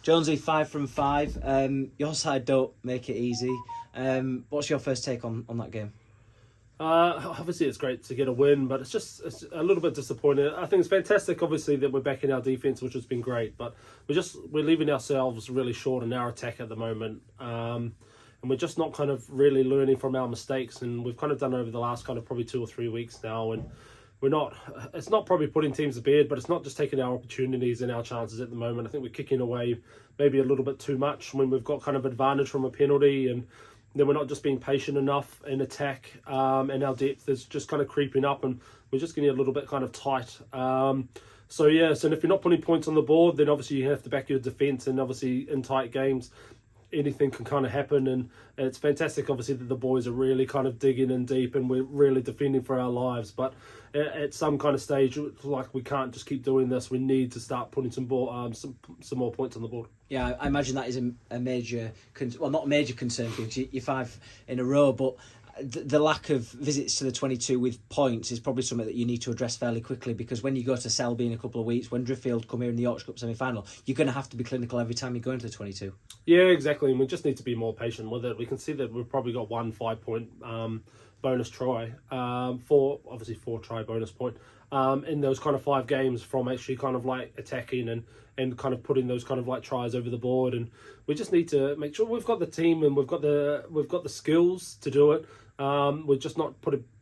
Jonesy, 5 from 5. Your side don't make it easy. What's your first take on that game? Obviously, it's great to get a win, but it's a little bit disappointing. I think it's fantastic, obviously, that we're back in our defence, which has been great, but we're leaving ourselves really short in our attack at the moment. And we're just not kind of really learning from our mistakes, and we've kind of done over the last kind of probably 2 or 3 weeks now, and it's not probably putting teams to bed, but it's not just taking our opportunities and our chances at the moment. I think we're kicking away maybe a little bit too much when we've got kind of advantage from a penalty, and then we're not just being patient enough in attack, and our depth is just kind of creeping up, and we're just getting a little bit kind of tight. So if you're not putting points on the board, then obviously you have to back your defence, and obviously in tight games, anything can kind of happen. And it's fantastic, obviously, that the boys are really kind of digging in deep, and we're really defending for our lives. But at some kind of stage, like, we can't just keep doing this. We need to start putting some more points on the board. Yeah, I imagine that is a major, not a major concern because you're 5 in a row, but the lack of visits to the 22 with points is probably something that you need to address fairly quickly, because when you go to Selby in a couple of weeks, when Driffield come here in the Yorkshire Cup semi-final, you're going to have to be clinical every time you go into the 22. Yeah, exactly, and we just need to be more patient with it. We can see that we've probably got 1 5-point bonus try, 4 try bonus point in those kind of 5 games from actually kind of like attacking and kind of putting those kind of like tries over the board. And we just need to make sure we've got the team and we've got the skills to do it. We're just not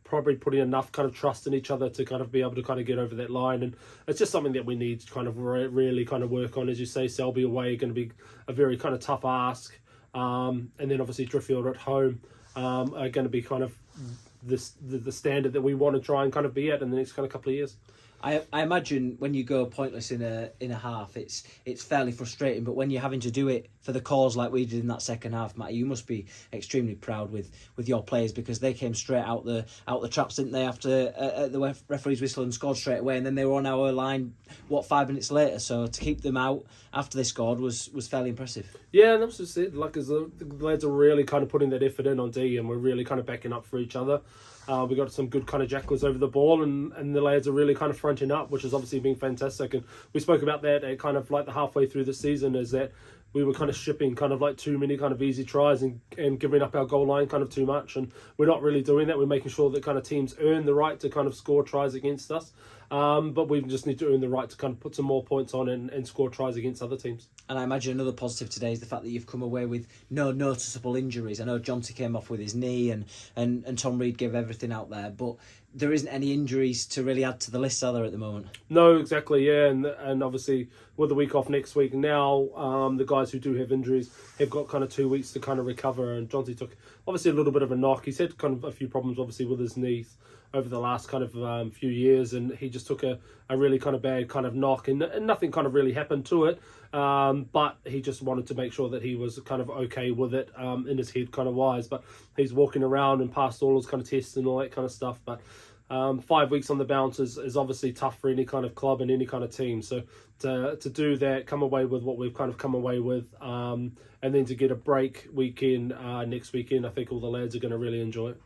probably putting enough kind of trust in each other to kind of be able to kind of get over that line, and it's just something that we need to kind of really kind of work on. As you say, Selby away going to be a very kind of tough ask, and then obviously Driffield at home are going to be kind of the standard that we want to try and kind of be at in the next kind of couple of years. I imagine when you go pointless in a half, it's fairly frustrating. But when you're having to do it for the cause like we did in that second half, Matt, you must be extremely proud with your players, because they came straight out the traps, didn't they? After the referee's whistle, and scored straight away, and then they were on our line 5 minutes later. So to keep them out after they scored was fairly impressive. Yeah, and that's just it. Like, as the lads are really kind of putting that effort in on D, and we're really kind of backing up for each other. We got some good kind of jacklers over the ball, and the lads are really kind of fronting up, which has obviously been fantastic. And we spoke about that at kind of like the halfway through the season, is that we were kind of shipping kind of like too many kind of easy tries and giving up our goal line kind of too much, and we're not really doing that. We're making sure that kind of teams earn the right to kind of score tries against us, but we just need to earn the right to kind of put some more points on and score tries against other teams. And I imagine another positive today is the fact that you've come away with no noticeable injuries. I know Jonty came off with his knee, and Tom Reed gave everything out there, but there isn't any injuries to really add to the list, are there, at the moment? No, exactly, yeah, and obviously with the week off next week now, the guys who do have injuries have got kind of 2 weeks to kind of recover, and Jonty took obviously a little bit of a knock. He's had kind of a few problems obviously with his knees over the last kind of few years, and he just took a really kind of bad kind of knock, and nothing kind of really happened to it, but he just wanted to make sure that he was kind of okay with it in his head kind of wise. But he's walking around and passed all his kind of tests and all that kind of stuff. But 5 weeks on the bounce is obviously tough for any kind of club and any kind of team. So to do that, come away with what we've kind of come away with, and then to get a break weekend next weekend, I think all the lads are going to really enjoy it.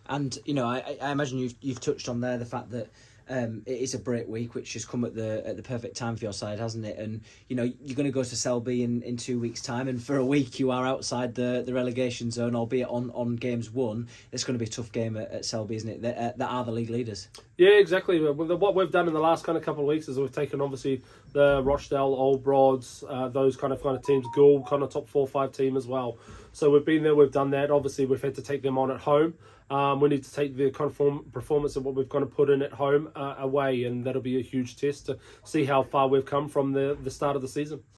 And I imagine you've touched on there the fact that it is a break week, which has come at the perfect time for your side, hasn't it? And you're going to go to Selby in 2 weeks' time, and for a week you are outside the relegation zone, albeit on games won. It's going to be a tough game at Selby, isn't it? That are the league leaders. Yeah, exactly. What we've done in the last kind of couple of weeks is we've taken obviously the Rochdale, Old Broads, those kind of teams, Gould, kind of top 4-5 team as well. So we've been there, we've done that. Obviously we've had to take them on at home. We need to take the kind of performance of what we've kind of put in at home away, and that'll be a huge test to see how far we've come from the start of the season.